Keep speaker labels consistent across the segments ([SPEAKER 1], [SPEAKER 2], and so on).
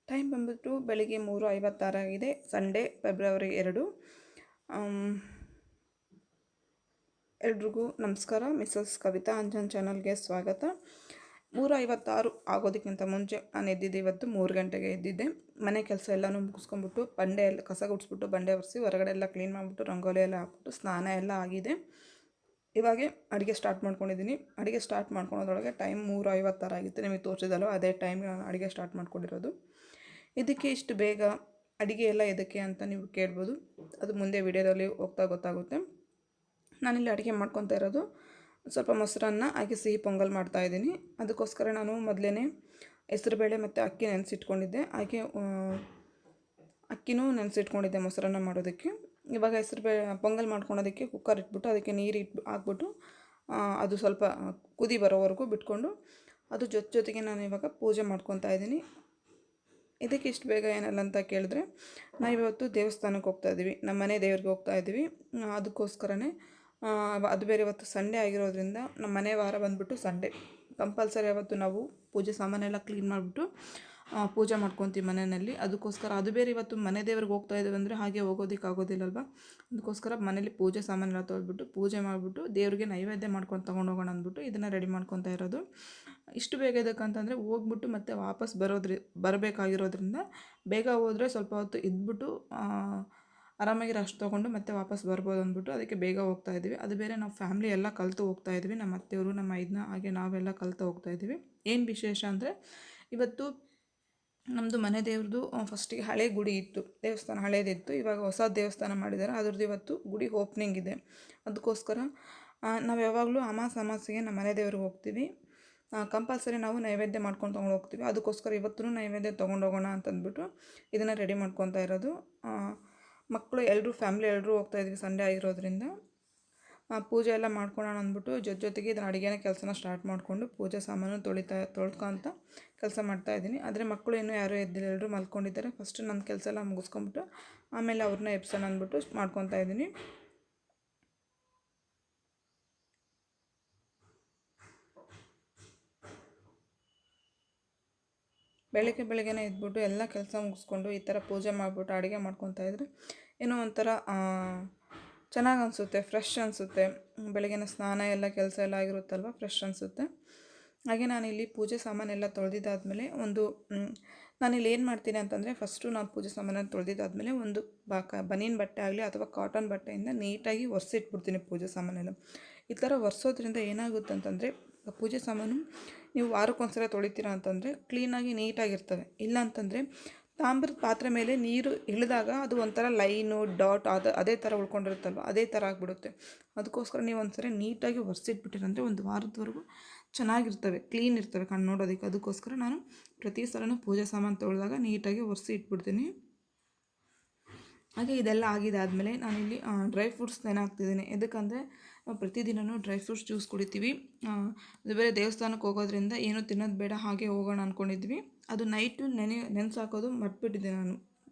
[SPEAKER 1] Time ಬಂದ್ಬಿಟ್ಟು ಬೆಳಿಗ್ಗೆ 3:56 ಆಗಿದೆ. Sunday February 2. ಎಲ್ರಿಗೂ ನಮಸ್ಕಾರ. ಮಿಸಸ್ ಕವಿತಾ ಅಂಜನ್ ಚಾನಲ್ಗೆ ಸ್ವಾಗತ. 3:56 ಆಗೋದಕ್ಕಿಂತ ಮುಂಚೆ ನಾನು ಎದ್ದಿದ್ದೆ. ಇವತ್ತು 3 ಗಂಟೆಗೆ ಎದ್ದಿದ್ದೆ. ಮನೆ ಕೆಲಸ ಎಲ್ಲನೂ ಮುಗಿಸ್ಕೊಂಡ್ಬಿಟ್ಟು ಬಂಡೆ ಎಲ್ಲ ಕಸ ಗುಡಿಸ್ಬಿಟ್ಟು ಬಂಡೆ ಒರೆಸಿ ಹೊರಗಡೆ ಎಲ್ಲ ಕ್ಲೀನ್ ಮಾಡಿಬಿಟ್ಟು ರಂಗೋಲಿ ಎಲ್ಲ ಹಾಕ್ಬಿಟ್ಟು ಸ್ನಾನ ಎಲ್ಲ ಆಗಿದೆ. ಇವಾಗ ಅಡುಗೆ ಸ್ಟಾರ್ಟ್ ಮಾಡ್ಕೊಂಡಿದ್ದೀನಿ. ಅಡುಗೆ ಸ್ಟಾರ್ಟ್ ಮಾಡ್ಕೊಳೋದ್ರೊಳಗೆ ಟೈಮ್ 3:56 ಆಗಿತ್ತು. ನಿಮಗೆ ತೋರಿಸಿದಲ್ಲೋ ಅದೇ ಟೈಮ್ಗೆ ನಾನು ಅಡುಗೆ ಸ್ಟಾರ್ಟ್ ಮಾಡ್ಕೊಂಡಿರೋದು. ಇದಕ್ಕೆ ಇಷ್ಟು ಬೇಗ ಅಡುಗೆ ಎಲ್ಲ ಎದಕ್ಕೆ ಅಂತ ನೀವು ಕೇಳ್ಬೋದು. ಅದು ಮುಂದೆ ವಿಡಿಯೋದಲ್ಲಿ ಹೋಗ್ತಾ ಗೊತ್ತಾಗುತ್ತೆ. ನಾನಿಲ್ಲಿ ಅಡುಗೆ ಮಾಡ್ಕೊತಾ ಇರೋದು ಸ್ವಲ್ಪ ಮೊಸರನ್ನ ಹಾಗೆ ಸಿಹಿ ಪೊಂಗಲ್ ಮಾಡ್ತಾಯಿದ್ದೀನಿ. ಅದಕ್ಕೋಸ್ಕರ ನಾನು ಮೊದಲೇ ಹೆಸರುಬೇಳೆ ಮತ್ತು ಅಕ್ಕಿ ನೆನೆಸಿಟ್ಕೊಂಡಿದ್ದೆ. ಹಾಗೆ ಅಕ್ಕಿನೂ ನೆನೆಸಿಟ್ಕೊಂಡಿದ್ದೆ ಮೊಸರನ್ನ ಮಾಡೋದಕ್ಕೆ. ಇವಾಗ ಹೆಸರುಬೇಳೆ ಪೊಂಗಲ್ ಮಾಡ್ಕೊಳೋದಕ್ಕೆ ಕುಕ್ಕರ್ ಇಟ್ಬಿಟ್ಟು ಅದಕ್ಕೆ ನೀರು ಹಾಕ್ಬಿಟ್ಟು ಅದು ಸ್ವಲ್ಪ ಕುದಿ ಬರೋವರೆಗೂ ಬಿಟ್ಕೊಂಡು ಅದು ಜೊತೆಗೆ ನಾನು ಇವಾಗ ಪೂಜೆ ಮಾಡ್ಕೊತಾ ಇದ್ದೀನಿ. ಇದಕ್ಕೆ ಇಷ್ಟು ಬೇಗ ಏನಲ್ಲ ಅಂತ ಕೇಳಿದ್ರೆ, ನಾವಿವತ್ತು ದೇವಸ್ಥಾನಕ್ಕೆ ಹೋಗ್ತಾಯಿದ್ದೀವಿ. ನಮ್ಮ ಮನೆ ದೇವ್ರಿಗೆ ಹೋಗ್ತಾಯಿದ್ದೀವಿ. ಅದಕ್ಕೋಸ್ಕರನೇ ಅದು ಬೇರೆ ಇವತ್ತು ಸಂಡೇ ಆಗಿರೋದ್ರಿಂದ ನಮ್ಮ ಮನೆ ವಾರ ಬಂದುಬಿಟ್ಟು ಸಂಡೇ ಕಂಪಲ್ಸರಿ ಅವತ್ತು ನಾವು ಪೂಜೆ ಸಾಮಾನೆಲ್ಲ ಕ್ಲೀನ್ ಮಾಡಿಬಿಟ್ಟು ಪೂಜೆ ಮಾಡ್ಕೊತೀವಿ ಮನೆಯಲ್ಲಿ. ಅದಕ್ಕೋಸ್ಕರ ಅದು ಬೇರೆ ಇವತ್ತು ಮನೆ ದೇವ್ರಿಗೆ ಹೋಗ್ತಾ ಇದ್ದೀವಿ ಅಂದರೆ ಹಾಗೆ ಹೋಗೋದಿಕ್ಕಾಗೋದಿಲ್ಲಲ್ವ. ಅದಕ್ಕೋಸ್ಕರ ಮನೇಲಿ ಪೂಜೆ ಸಾಮಾನೆಲ್ಲ ತೊಳೆದ್ಬಿಟ್ಟು ಪೂಜೆ ಮಾಡಿಬಿಟ್ಟು ದೇವ್ರಿಗೆ ನೈವೇದ್ಯ ಮಾಡ್ಕೊಂಡು ತೊಗೊಂಡೋಗೋಣ ಅಂದ್ಬಿಟ್ಟು ಇದನ್ನು ರೆಡಿ ಮಾಡ್ಕೊತಾ ಇರೋದು. ಇಷ್ಟು ಬೇಗ ಇದಕ್ಕಂತಂದರೆ ಹೋಗ್ಬಿಟ್ಟು ಮತ್ತೆ ವಾಪಸ್ ಬರಬೇಕಾಗಿರೋದ್ರಿಂದ ಬೇಗ ಹೋದರೆ ಸ್ವಲ್ಪ ಹೊತ್ತು ಇದ್ಬಿಟ್ಟು ಆರಾಮಾಗಿ ರೆಸ್ಟ್ ತೊಗೊಂಡು ಮತ್ತೆ ವಾಪಸ್ ಬರ್ಬೋದು ಅಂದ್ಬಿಟ್ಟು ಅದಕ್ಕೆ ಬೇಗ ಹೋಗ್ತಾ ಇದ್ದೀವಿ. ಅದು ಬೇರೆ ನಾವು ಫ್ಯಾಮ್ಲಿ ಎಲ್ಲ ಕಲಿತು ಹೋಗ್ತಾ ಇದ್ವಿ. ನಮ್ಮ ಅತ್ತೆಯವರು, ನಮ್ಮ ಐದನ್ನ ಹಾಗೆ ನಾವೆಲ್ಲ ಕಲಿತು ಹೋಗ್ತಾ ಇದ್ದೀವಿ. ಏನು ವಿಶೇಷ ಅಂದರೆ ಇವತ್ತು ನಮ್ಮದು ಮನೆ ದೇವ್ರದ್ದು ಫಸ್ಟಿಗೆ ಹಳೆ ಗುಡಿ ಇತ್ತು, ದೇವಸ್ಥಾನ ಹಳೇದಿತ್ತು. ಇವಾಗ ಹೊಸ ದೇವಸ್ಥಾನ ಮಾಡಿದ್ದಾರೆ. ಅದ್ರದ್ದು ಇವತ್ತು ಗುಡಿ ಓಪ್ನಿಂಗ್ ಇದೆ. ಅದಕ್ಕೋಸ್ಕರ ನಾವು ಯಾವಾಗಲೂ ಅಮಾವಾಸ್ಯೆಗೆ ನಮ್ಮ ಮನೆ ದೇವ್ರಿಗೆ ಹೋಗ್ತೀವಿ. ಕಂಪಲ್ಸರಿ ನಾವು ನೈವೇದ್ಯ ಮಾಡ್ಕೊಂಡು ತೊಗೊಂಡು ಹೋಗ್ತೀವಿ. ಅದಕ್ಕೋಸ್ಕರ ಇವತ್ತು ನೈವೇದ್ಯ ತೊಗೊಂಡೋಗೋಣ ಅಂತಂದ್ಬಿಟ್ಟು ಇದನ್ನು ರೆಡಿ ಮಾಡ್ಕೊತಾ ಇರೋದು. ಮಕ್ಕಳು ಎಲ್ಲರೂ ಫ್ಯಾಮ್ಲಿ ಎಲ್ಲರೂ ಹೋಗ್ತಾಯಿದ್ವಿ ಸಂಡೇ ಆಗಿರೋದ್ರಿಂದ ಪೂಜೆ ಎಲ್ಲ ಮಾಡ್ಕೊಳ್ಳೋಣ ಅಂದ್ಬಿಟ್ಟು ಜೊತೆಗೆ ಇದನ್ನು ಅಡುಗೆನ ಕೆಲಸನ ಸ್ಟಾರ್ಟ್ ಮಾಡಿಕೊಂಡು ಪೂಜೆ ಸಾಮಾನು ತೊಳ್ಕೊತ ಕೆಲಸ ಮಾಡ್ತಾಯಿದ್ದೀನಿ. ಆದರೆ ಮಕ್ಕಳು ಇನ್ನೂ ಯಾರೂ ಎದ್ದಿಲ್ಲ, ಎಲ್ಲರೂ ಮಲ್ಕೊಂಡಿದ್ದಾರೆ. ಫಸ್ಟ್ ನನ್ನ ಕೆಲಸ ಎಲ್ಲ ಮುಗಿಸ್ಕೊಂಬಿಟ್ಟು ಆಮೇಲೆ ಅವ್ರನ್ನ ಎಬ್ಸೋಣ ಅಂದ್ಬಿಟ್ಟು ಮಾಡ್ಕೊತಾ ಇದ್ದೀನಿ. ಬೆಳಗ್ಗೆನೇ ಎದ್ಬಿಟ್ಟು ಎಲ್ಲ ಕೆಲಸ ಮುಗಿಸ್ಕೊಂಡು ಈ ಥರ ಪೂಜೆ ಮಾಡಿಬಿಟ್ಟು ಅಡುಗೆ ಮಾಡ್ಕೊತಾ ಇದ್ರೆ ಏನೋ ಒಂಥರ ಚೆನ್ನಾಗಿ ಅನಿಸುತ್ತೆ, ಫ್ರೆಶ್ ಅನಿಸುತ್ತೆ. ಬೆಳಗ್ಗೆನ ಸ್ನಾನ ಎಲ್ಲ ಕೆಲಸ ಎಲ್ಲ ಆಗಿರುತ್ತಲ್ವ, ಫ್ರೆಶ್ ಅನಿಸುತ್ತೆ. ಹಾಗೆ ನಾನಿಲ್ಲಿ ಪೂಜೆ ಸಾಮಾನೆಲ್ಲ ತೊಳೆದಿದ್ದಾದಮೇಲೆ ನಾನಿಲ್ಲಿ ಏನು ಮಾಡ್ತೀನಿ ಅಂತಂದರೆ, ಫಸ್ಟು ನಾನು ಪೂಜೆ ಸಾಮಾನನ್ನು ತೊಳೆದಿದ್ದಾದಮೇಲೆ ಒಂದು ಬನೀನ್ ಬಟ್ಟೆ ಆಗಲಿ ಅಥವಾ ಕಾಟನ್ ಬಟ್ಟೆಯಿಂದ ನೀಟಾಗಿ ಒರೆಸಿಟ್ಬಿಡ್ತೀನಿ ಪೂಜೆ ಸಾಮಾನೆಲ್ಲ. ಈ ಥರ ಒರೆಸೋದ್ರಿಂದ ಏನಾಗುತ್ತೆ ಅಂತಂದರೆ, ಪೂಜೆ ಸಾಮಾನು ನೀವು ವಾರಕ್ಕೊಂದ್ಸಲ ತೊಳಿತೀರ ಅಂತಂದರೆ ಕ್ಲೀನಾಗಿ ನೀಟಾಗಿರ್ತವೆ. ಇಲ್ಲ ಅಂತಂದರೆ ತಾಮ್ರದ ಪಾತ್ರೆ ಮೇಲೆ ನೀರು ಇಳಿದಾಗ ಅದು ಒಂಥರ ಲೈನು ಡಾಟ್ ಅದೇ ಥರ ಉಳ್ಕೊಂಡಿರುತ್ತಲ್ವ, ಅದೇ ಥರ ಆಗಿಬಿಡುತ್ತೆ. ಅದಕ್ಕೋಸ್ಕರ ನೀವು ಒಂದ್ಸರಿ ನೀಟಾಗಿ ಒರೆಸಿಟ್ಬಿಟ್ಟಿರಂದರೆ ಒಂದು ವಾರದವರೆಗೂ ಚೆನ್ನಾಗಿರ್ತವೆ, ಕ್ಲೀನ್ ಇರ್ತವೆ ಕಣ್ಣು ನೋಡೋದಕ್ಕೆ. ಅದಕ್ಕೋಸ್ಕರ ನಾನು ಪ್ರತಿ ಸಲನೂ ಪೂಜೆ ಸಾಮಾನು ತೊಳೆದಾಗ ನೀಟಾಗಿ ಒರೆಸಿ ಇಟ್ಬಿಡ್ತೀನಿ. ಹಾಗೆ ಇದೆಲ್ಲ ಆಗಿದ್ದಾದಮೇಲೆ ನಾನಿಲ್ಲಿ ಡ್ರೈ ಫ್ರೂಟ್ಸ್ ನೆನೆಹಾಕ್ತಿದ್ದೀನಿ. ಎದಕ್ಕಂದರೆ ಪ್ರತಿದಿನವೂ ಡ್ರೈ ಫ್ರೂಟ್ಸ್ ಜ್ಯೂಸ್ ಕುಡಿತೀವಿ. ಅದು ಬೇರೆ ದೇವಸ್ಥಾನಕ್ಕೆ ಹೋಗೋದ್ರಿಂದ ಏನೂ ತಿನ್ನೋದು ಬೇಡ, ಹಾಗೆ ಹೋಗೋಣ ಅಂದ್ಕೊಂಡಿದ್ವಿ. ಅದು ನೈಟು ನೆನೆಸಾಕೋದು ಮರ್ತ್ಬಿಟ್ಟಿದ್ದೆ ನಾನು.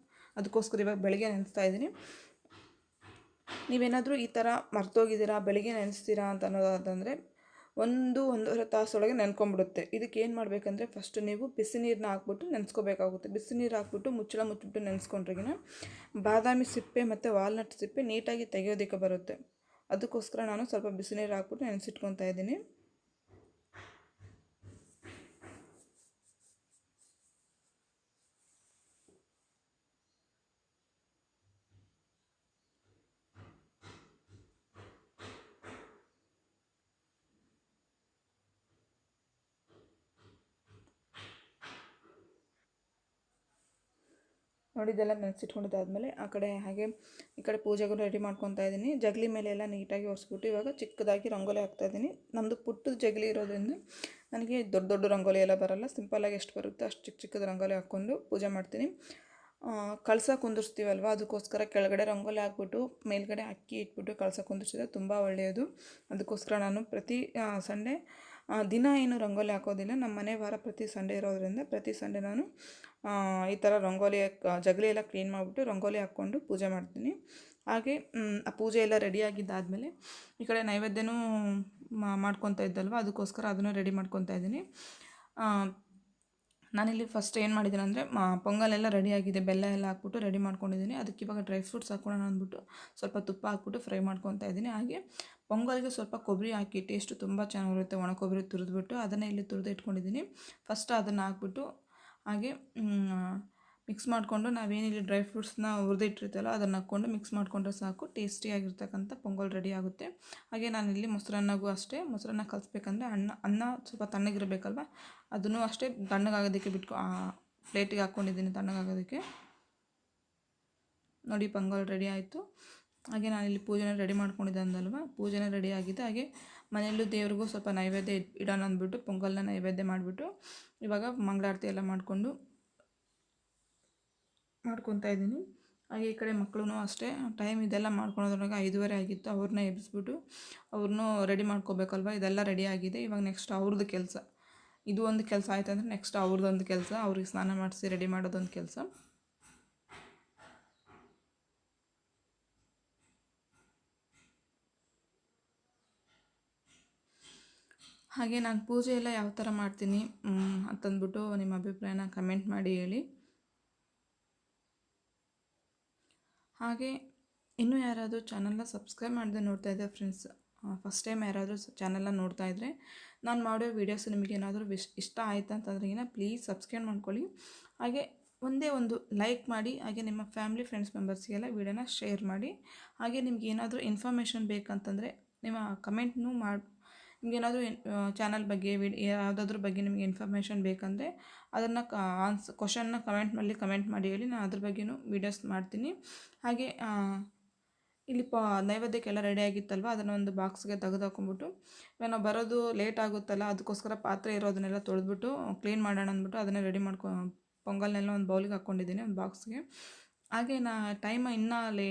[SPEAKER 1] ಅದಕ್ಕೋಸ್ಕರ ಇವಾಗ ಬೆಳಗ್ಗೆ ನೆನೆಸ್ತಾ ಇದ್ದೀನಿ. ನೀವೇನಾದರೂ ಈ ಥರ ಮರ್ತೋಗಿದ್ದೀರಾ, ಬೆಳಗ್ಗೆ ನೆನೆಸ್ತೀರಾ ಅಂತ ಅನ್ನೋದಾದಂದರೆ 1-1.5 ತಾಸೊಳಗೆ ನೆನ್ಕೊಂಬಿಡುತ್ತೆ. ಇದಕ್ಕೆ ಏನು ಮಾಡಬೇಕಂದ್ರೆ, ಫಸ್ಟ್ ನೀವು ಬಿಸಿ ನೀರನ್ನ ಹಾಕ್ಬಿಟ್ಟು ನೆನೆಸ್ಕೋಬೇಕಾಗುತ್ತೆ. ಬಿಸಿ ನೀರು ಹಾಕ್ಬಿಟ್ಟು ಮುಚ್ಚಿಬಿಟ್ಟು ನೆನೆಸ್ಕೊಂಡ್ರೆಗಿನ ಬಾದಾಮಿ ಸಿಪ್ಪೆ ಮತ್ತು ವಾಲ್ನಟ್ ಸಿಪ್ಪೆ ನೀಟಾಗಿ ತೆಗೆಯೋದಕ್ಕೆ ಬರುತ್ತೆ. ಅದಕ್ಕೋಸ್ಕರ ನಾನು ಸ್ವಲ್ಪ ಬಿಸಿ ನೀರು ಹಾಕ್ಬಿಟ್ಟು ನೆನೆಸಿಟ್ಕೊತಾ ಇದ್ದೀನಿ. ನೋಡಿದ್ದೆಲ್ಲ ನೆನೆಸಿಟ್ಕೊಂಡಿದ್ದಾದಮೇಲೆ ಆ ಕಡೆ ಹಾಗೆ ಈ ಕಡೆ ಪೂಜೆಗೂ ರೆಡಿ ಮಾಡ್ಕೊತಾ ಇದ್ದೀನಿ. ಜಗಲಿ ಮೇಲೆ ಎಲ್ಲ ನೀಟಾಗಿ ಒರೆಸ್ಬಿಟ್ಟು ಇವಾಗ ಚಿಕ್ಕದಾಗಿ ರಂಗೋಲಿ ಹಾಕ್ತಾಯಿದ್ದೀನಿ. ನಮ್ಮದು ಪುಟ್ಟದ ಜಗಲಿ ಇರೋದ್ರಿಂದ ನನಗೆ ದೊಡ್ಡ ರಂಗೋಲಿ ಎಲ್ಲ ಬರೋಲ್ಲ. ಸಿಂಪಲ್ಲಾಗಿ ಎಷ್ಟು ಬರುತ್ತೆ ಅಷ್ಟು ಚಿಕ್ಕದ ರಂಗೋಲಿ ಹಾಕ್ಕೊಂಡು ಪೂಜೆ ಮಾಡ್ತೀನಿ. ಕಳಸ ಕುಂದಿರ್ಸ್ತೀವಲ್ವ, ಅದಕ್ಕೋಸ್ಕರ ಕೆಳಗಡೆ ರಂಗೋಲಿ ಹಾಕ್ಬಿಟ್ಟು ಮೇಲ್ಗಡೆ ಅಕ್ಕಿ ಇಟ್ಬಿಟ್ಟು ಕಳಸ ಕುಂದಿರ್ಸಿದ್ರೆ ತುಂಬ ಒಳ್ಳೆಯದು. ಅದಕ್ಕೋಸ್ಕರ ನಾನು ಪ್ರತಿ ಸಂಡೇ ದಿನ ಏನು ರಂಗೋಲಿ ಹಾಕೋದಿಲ್ಲ. ನಮ್ಮ ಮನೆ ವಾರ ಪ್ರತಿ ಸಂಡೇ ಇರೋದ್ರಿಂದ ಪ್ರತಿ ಸಂಡೇ ನಾನು ಈ ಥರ ರಂಗೋಲಿ ಜಗಲಿ ಎಲ್ಲ ಕ್ಲೀನ್ ಮಾಡಿಬಿಟ್ಟು ರಂಗೋಲಿ ಹಾಕ್ಕೊಂಡು ಪೂಜೆ ಮಾಡ್ತೀನಿ. ಹಾಗೆ ಆ ಪೂಜೆ ಎಲ್ಲ ರೆಡಿಯಾಗಿದ್ದಾದಮೇಲೆ ಈ ಕಡೆ ನೈವೇದ್ಯನೂ ಮಾಡ್ಕೊತಾ ಇದ್ದಲ್ವ, ಅದಕ್ಕೋಸ್ಕರ ಅದನ್ನು ರೆಡಿ ಮಾಡ್ಕೊತಾ ಇದ್ದೀನಿ. ನಾನಿಲ್ಲಿ ಫಸ್ಟ್ ಏನು ಮಾಡಿದ್ದೀನಿ ಅಂದರೆ ಪೊಂಗಲೆಲ್ಲ ರೆಡಿಯಾಗಿದೆ, ಬೆಲ್ಲ ಎಲ್ಲ ಹಾಕ್ಬಿಟ್ಟು ರೆಡಿ ಮಾಡ್ಕೊಂಡಿದ್ದೀನಿ. ಅದಕ್ಕೆ ಇವಾಗ ಡ್ರೈ ಫ್ರೂಟ್ಸ್ ಹಾಕ್ಕೊಳ್ಳೋಣ ಅಂದ್ಬಿಟ್ಟು ಸ್ವಲ್ಪ ತುಪ್ಪ ಹಾಕ್ಬಿಟ್ಟು ಫ್ರೈ ಮಾಡ್ಕೊತಾ ಇದ್ದೀನಿ. ಹಾಗೆ ಪೊಂಗಲ್ಗೆ ಸ್ವಲ್ಪ ಕೊಬ್ಬರಿ ಹಾಕಿ ಟೇಸ್ಟು ತುಂಬ ಚೆನ್ನಾಗಿರುತ್ತೆ. ಒಣ ಕೊಬ್ಬರಿ ತುರಿದ್ಬಿಟ್ಟು ಅದನ್ನೇ ಇಲ್ಲಿ ತುರಿದು ಇಟ್ಕೊಂಡಿದ್ದೀನಿ. ಫಸ್ಟ್ ಅದನ್ನು ಹಾಕ್ಬಿಟ್ಟು ಹಾಗೆ ಮಿಕ್ಸ್ ಮಾಡಿಕೊಂಡು ನಾವೇನಿಲ್ಲಿ ಡ್ರೈ ಫ್ರೂಟ್ಸ್ನ ಹುರಿದಿಟ್ಟಿರ್ತಲ್ಲ ಅದನ್ನು ಹಾಕ್ಕೊಂಡು ಮಿಕ್ಸ್ ಮಾಡಿಕೊಂಡ್ರೆ ಸಾಕು, ಟೇಸ್ಟಿಯಾಗಿರ್ತಕ್ಕಂಥ ಪೊಂಗಲ್ ರೆಡಿ ಆಗುತ್ತೆ. ಹಾಗೆ ನಾನಿಲ್ಲಿ ಮೊಸರನ್ನಗೂ ಅಷ್ಟೇ, ಮೊಸರನ್ನ ಕಲಿಸ್ಬೇಕಂದ್ರೆ ಅನ್ನ ಸ್ವಲ್ಪ ತಣ್ಣಗಿರಬೇಕಲ್ವ, ಅದನ್ನು ಅಷ್ಟೇ ತಣ್ಣಗಾಗೋದಕ್ಕೆ ಪ್ಲೇಟಿಗೆ ಹಾಕ್ಕೊಂಡಿದ್ದೀನಿ ತಣ್ಣಗಾಗೋದಕ್ಕೆ. ನೋಡಿ ಪೊಂಗಲ್ ರೆಡಿ ಆಯಿತು. ಹಾಗೆ ನಾನಿಲ್ಲಿ ಪೂಜೆನ ರೆಡಿ ಮಾಡ್ಕೊಂಡಿದ್ದೆ ಅಂದಲ್ವ, ಪೂಜೆನ ರೆಡಿ ಆಗಿದೆ. ಹಾಗೆ ಮನೆಯಲ್ಲೂ ದೇವ್ರಿಗೂ ಸ್ವಲ್ಪ ನೈವೇದ್ಯ ಇಡೋಣ ಅಂದ್ಬಿಟ್ಟು ಪೊಂಗಲ್ನ ನೈವೇದ್ಯ ಮಾಡಿಬಿಟ್ಟು ಇವಾಗ ಮಂಗಳಾರತಿ ಎಲ್ಲ ಮಾಡ್ಕೊತಾ ಇದ್ದೀನಿ. ಹಾಗೆ ಈ ಕಡೆ ಮಕ್ಕಳು ಅಷ್ಟೇ ಟೈಮ್ ಇದೆಲ್ಲ ಮಾಡ್ಕೊಳೋದ್ರೊಳಗೆ 5:30 ಆಗಿತ್ತು. ಅವ್ರನ್ನ ಎಬ್ಬಿಸ್ಬಿಟ್ಟು ಅವ್ರನ್ನೂ ರೆಡಿ ಮಾಡ್ಕೋಬೇಕಲ್ವ, ಇದೆಲ್ಲ ರೆಡಿ ಆಗಿದೆ. ಇವಾಗ ನೆಕ್ಸ್ಟ್ ಅವ್ರದ್ದು ಕೆಲಸ, ಇದು ಒಂದು ಕೆಲಸ ಆಯ್ತು ಅಂದರೆ ನೆಕ್ಸ್ಟ್ ಅವ್ರದ್ದೊಂದು ಕೆಲಸ, ಅವ್ರಿಗೆ ಸ್ನಾನ ಮಾಡಿಸಿ ರೆಡಿ ಮಾಡೋದೊಂದು ಕೆಲಸ. ಹಾಗೆ ನಾನು ಪೂಜೆ ಎಲ್ಲ ಯಾವ ಥರ ಮಾಡ್ತೀನಿ ಅಂತಂದ್ಬಿಟ್ಟು ನಿಮ್ಮ ಅಭಿಪ್ರಾಯನ ಕಮೆಂಟ್ ಮಾಡಿ ಹೇಳಿ. ಹಾಗೆ ಇನ್ನೂ ಯಾರಾದರೂ ಚಾನಲ್ನ ಸಬ್ಸ್ಕ್ರೈಬ್ ಮಾಡದೆ ನೋಡ್ತಾ ಇದ್ದೆ ಫ್ರೆಂಡ್ಸ್, ಫಸ್ಟ್ ಟೈಮ್ ಯಾರಾದರೂ ಚಾನಲ್ನ ನೋಡ್ತಾ ಇದ್ದರೆ ನಾನು ಮಾಡೋ ವೀಡಿಯೋಸ್ ನಿಮಗೆ ಏನಾದರೂ ಇಷ್ಟ ಆಯ್ತು ಅಂತಂದ್ರೆ ಪ್ಲೀಸ್ ಸಬ್ಸ್ಕ್ರೈಬ್ ಮಾಡ್ಕೊಳ್ಳಿ. ಹಾಗೆ ಒಂದೇ ಒಂದು ಲೈಕ್ ಮಾಡಿ. ಹಾಗೆ ನಿಮ್ಮ ಫ್ಯಾಮಿಲಿ ಫ್ರೆಂಡ್ಸ್ ಮೆಂಬರ್ಸ್ಗೆಲ್ಲ ವೀಡಿಯೋನ ಶೇರ್ ಮಾಡಿ. ಹಾಗೆ ನಿಮ್ಗೆ ಏನಾದರೂ ಇನ್ಫಾರ್ಮೇಷನ್ ಬೇಕಂತಂದರೆ ನಿಮ್ಮ ಕಮೆಂಟ್ನೂ ನಿಮಗೇನಾದರೂ ಚಾನಲ್ ಬಗ್ಗೆ ಯಾವುದಾದ್ರ ಬಗ್ಗೆ ನಿಮಗೆ ಇನ್ಫಾರ್ಮೇಷನ್ ಬೇಕಂದರೆ ಅದನ್ನು ಕ್ವಶನ್ನ ಕಮೆಂಟ್ ಮಾಡಿ ಹೇಳಿ, ನಾನು ಅದ್ರ ಬಗ್ಗೆಯೂ ವೀಡಿಯೋಸ್ ಮಾಡ್ತೀನಿ. ಹಾಗೆ ಇಲ್ಲಿ ನೈವೇದ್ಯಕ್ಕೆಲ್ಲ ರೆಡಿ ಆಗಿತ್ತಲ್ವ, ಅದನ್ನು ಒಂದು ಬಾಕ್ಸ್ಗೆ ತೆಗೆದು ಹಾಕೊಂಡ್ಬಿಟ್ಟು ನಾವು ಬರೋದು ಲೇಟ್ ಆಗುತ್ತಲ್ಲ, ಅದಕ್ಕೋಸ್ಕರ ಪಾತ್ರೆ ಇರೋದನ್ನೆಲ್ಲ ತೊಳೆದ್ಬಿಟ್ಟು ಕ್ಲೀನ್ ಮಾಡೋಣ ಅಂದ್ಬಿಟ್ಟು ಅದನ್ನೇ ರೆಡಿ ಪೊಂಗಲ್ನೆಲ್ಲ ಒಂದು ಬೌಲಿಗೆ ಹಾಕ್ಕೊಂಡಿದ್ದೀನಿ, ಒಂದು ಬಾಕ್ಸ್ಗೆ. ಹಾಗೆ ಟೈಮ್ ಇನ್ನೂ ಅಲ್ಲಿ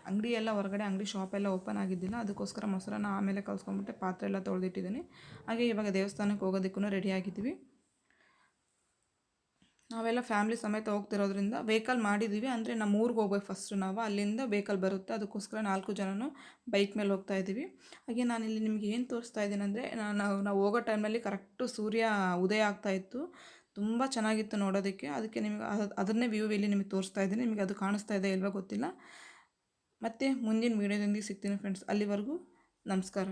[SPEAKER 1] ಅಂಗಡಿ ಎಲ್ಲ ಹೊರಗಡೆ ಅಂಗಡಿ ಶಾಪೆಲ್ಲ ಓಪನ್ ಆಗಿದ್ದಿಲ್ಲ, ಅದಕ್ಕೋಸ್ಕರ ಮೊಸರನ್ನ ಆಮೇಲೆ ಕಲ್ಸ್ಕೊಂಡ್ಬಿಟ್ಟು ಪಾತ್ರೆ ಎಲ್ಲ ತೊಳೆದಿಟ್ಟಿದ್ದೀನಿ. ಹಾಗೆ ಇವಾಗ ದೇವಸ್ಥಾನಕ್ಕೆ ಹೋಗೋದಕ್ಕೂ ರೆಡಿ ಆಗಿದ್ದೀವಿ. ನಾವೆಲ್ಲ ಫ್ಯಾಮಿಲಿ ಸಮೇತ ಹೋಗ್ತಿರೋದ್ರಿಂದ ವೆಹಿಕಲ್ ಮಾಡಿದ್ದೀವಿ. ಅಂದರೆ ನಮ್ಮ ಊರಿಗೆ ಹೋಗ್ಬೇಕು ಫಸ್ಟು ನಾವು, ಅಲ್ಲಿಂದ ವೆಹಿಕಲ್ ಬರುತ್ತೆ, ಅದಕ್ಕೋಸ್ಕರ 4 ಜನನು ಬೈಕ್ ಮೇಲೆ ಹೋಗ್ತಾ ಇದ್ದೀವಿ. ಹಾಗೆ ನಾನಿಲ್ಲಿ ನಿಮಗೆ ಏನು ತೋರಿಸ್ತಾ ಇದ್ದೀನಿ ಅಂದರೆ ನಾವು ಹೋಗೋ ಟೈಮಲ್ಲಿ ಕರೆಕ್ಟು ಸೂರ್ಯ ಉದಯ ಆಗ್ತಾಯಿತ್ತು, ತುಂಬ ಚೆನ್ನಾಗಿತ್ತು ನೋಡೋದಕ್ಕೆ. ಅದಕ್ಕೆ ನಿಮಗೆ ಅದನ್ನೇ ವ್ಯೂ ಇಲ್ಲಿ ನಿಮಗೆ ತೋರಿಸ್ತಾ ಇದ್ದೀನಿ. ನಿಮಗೆ ಅದು ಕಾಣಿಸ್ತಾ ಇದೆ ಇಲ್ವೋ ಗೊತ್ತಿಲ್ಲ. ಮತ್ತು ಮುಂದಿನ ವೀಡಿಯೋದೊಂದಿಗೆ ಸಿಗ್ತೀನಿ ಫ್ರೆಂಡ್ಸ್. ಅಲ್ಲಿವರೆಗೂ ನಮಸ್ಕಾರ.